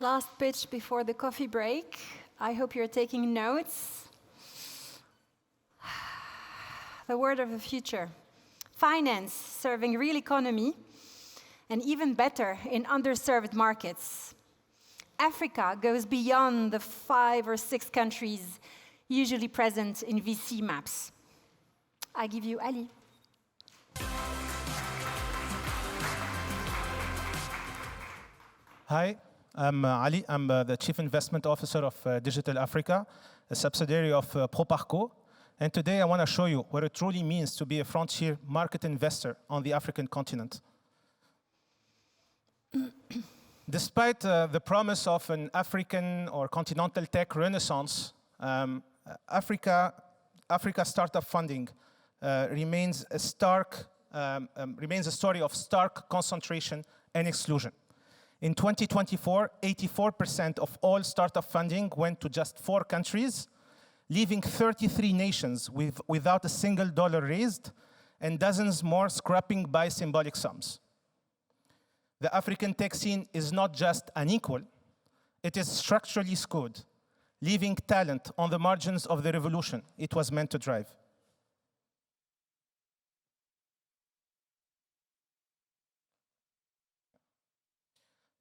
Last pitch before the coffee break. I hope you're taking notes. The word of the future. Finance serving real economy, and even better, in underserved markets. Africa goes beyond the 5 or 6 countries usually present in VC maps. I give you Ali. Hi, I'm Ali. I'm the Chief Investment Officer of Digital Africa, a subsidiary of Proparco. And today I want to show you what it truly means to be a frontier market investor on the African continent. Despite the promise of an African or continental tech renaissance, Africa startup funding remains a story of stark concentration and exclusion. In 2024, 84% of all startup funding went to just 4 countries, leaving 33 nations without a single dollar raised, and dozens more scrapping by symbolic sums. The African tech scene is not just unequal, it is structurally skewed, leaving talent on the margins of the revolution it was meant to drive.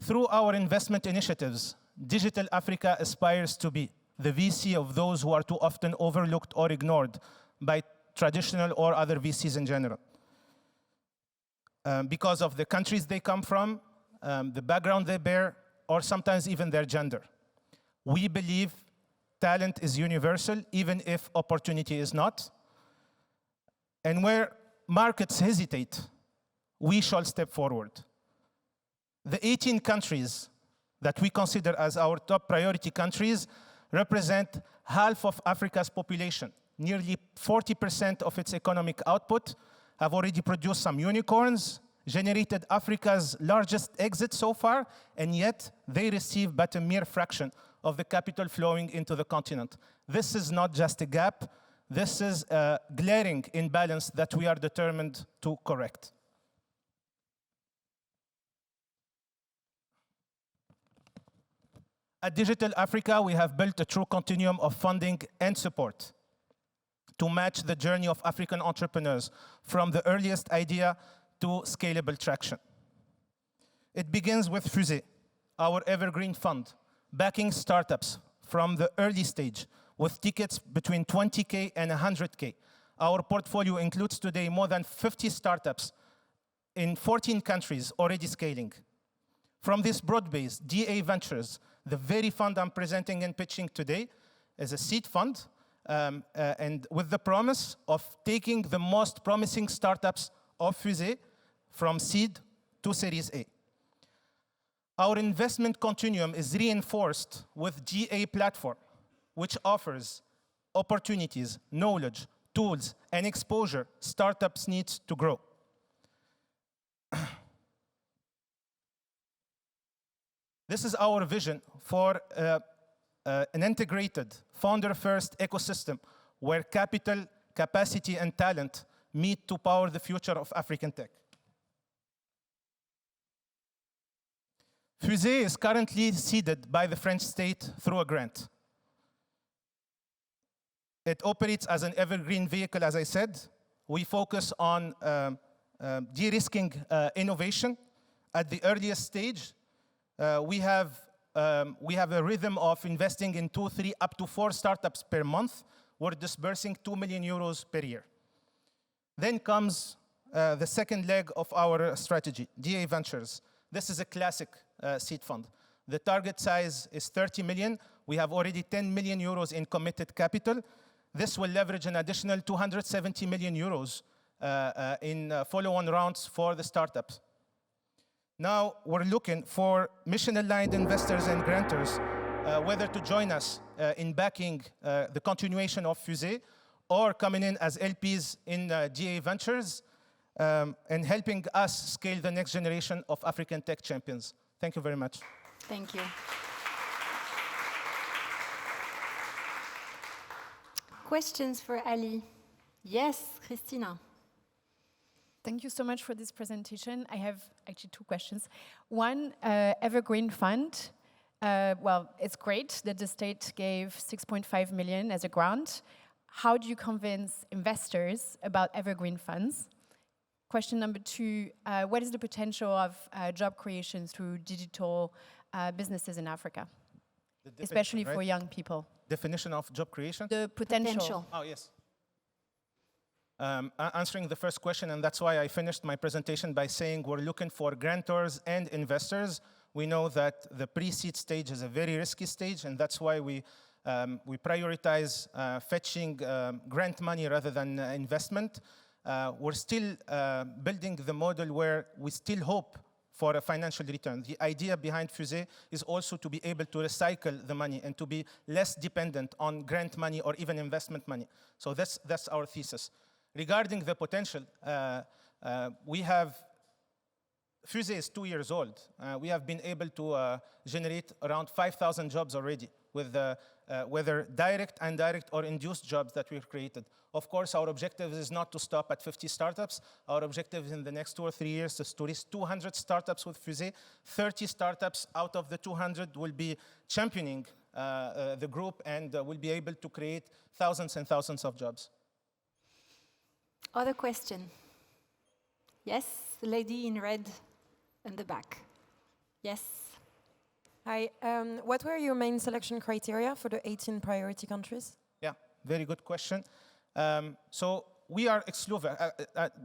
Through our investment initiatives, Digital Africa aspires to be the VC of those who are too often overlooked or ignored by traditional or other VCs in general. Because of the countries they come from, the background they bear, or sometimes even their gender. We believe talent is universal, even if opportunity is not. And where markets hesitate, we shall step forward. The 18 countries that we consider as our top priority countries represent half of Africa's population. Nearly 40% of its economic output have already produced some unicorns, generated Africa's largest exit so far, and yet they receive but a mere fraction of the capital flowing into the continent. This is not just a gap, this is a glaring imbalance that we are determined to correct. At Digital Africa, we have built a true continuum of funding and support to match the journey of African entrepreneurs from the earliest idea to scalable traction. It begins with Fusée, our evergreen fund, backing startups from the early stage with tickets between 20K and 100K. Our portfolio includes today more than 50 startups in 14 countries already scaling. From this broad base, DA Ventures, the very fund I'm presenting and pitching today, is a seed fund, and with the promise of taking the most promising startups of Fusée from seed to Series A. Our investment continuum is reinforced with GA Platform, which offers opportunities, knowledge, tools, and exposure startups need to grow. This is our vision for an integrated, founder-first ecosystem where capital, capacity, and talent meet to power the future of African tech. Fusée is currently seeded by the French state through a grant. It operates as an evergreen vehicle, as I said. We focus on de-risking innovation at the earliest stage. We have a rhythm of investing in 2, 3, up to 4 startups per month. We're disbursing 2 million euros per year. Then comes the second leg of our strategy, DA Ventures. This is a classic seed fund. The target size is 30 million. We have already 10 million euros in committed capital. This will leverage an additional 270 million euros in follow-on rounds for the startups. Now we're looking for mission-aligned investors and grantors, whether to join us in backing the continuation of Fusée or coming in as LPs in DA Ventures and helping us scale the next generation of African tech champions. Thank you very much. Thank you. Questions for Ali? Yes, Christina. Thank you so much for this presentation. I have actually 2 questions. One, Evergreen Fund. Well, it's great that the state gave 6.5 million as a grant. How do you convince investors about evergreen funds? Question number 2, what is the potential of job creation through digital businesses in Africa, especially for young people? Definition of job creation? The potential. Oh, yes. Answering the first question, and that's why I finished my presentation by saying we're looking for grantors and investors. We know that the pre-seed stage is a very risky stage, and that's why we prioritize fetching grant money rather than investment. We're still building the model where we still hope for a financial return. The idea behind Fusée is also to be able to recycle the money and to be less dependent on grant money or even investment money. So that's our thesis. Regarding the potential, we have Fusée is 2 years old. We have been able to generate around 5,000 jobs already, with whether direct, indirect, or induced jobs that we've created. Of course, our objective is not to stop at 50 startups. Our objective in the next 2 or 3 years is to reach 200 startups with Fusée. 30 startups out of the 200 will be championing the group and will be able to create thousands and thousands of jobs. Other question? Yes, the lady in red in the back. Yes. Hi, what were your main selection criteria for the 18 priority countries? Yeah, very good question. So we are exclusive.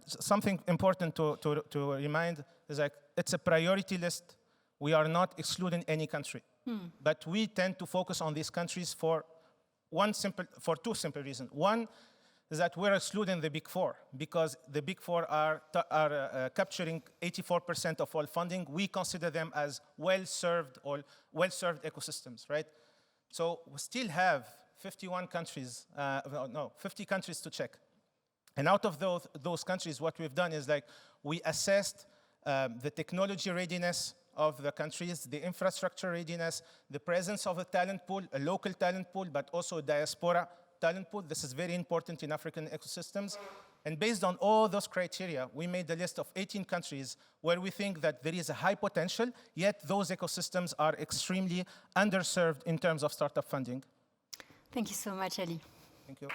Something important to remind is like it's a priority list. We are not excluding any country, but we tend to focus on these countries for two simple reasons. One is that we're excluding the Big Four because the Big Four are capturing 84% of all funding. We consider them as well-served ecosystems, right? So we still have 50 countries to check. And out of those countries, what we've done is like we assessed the technology readiness of the countries, the infrastructure readiness, the presence of a talent pool, a local talent pool, but also a diaspora talent pool. This is very important in African ecosystems. And based on all those criteria, we made a list of 18 countries where we think that there is a high potential, yet those ecosystems are extremely underserved in terms of startup funding. Thank you so much, Ali. Thank you.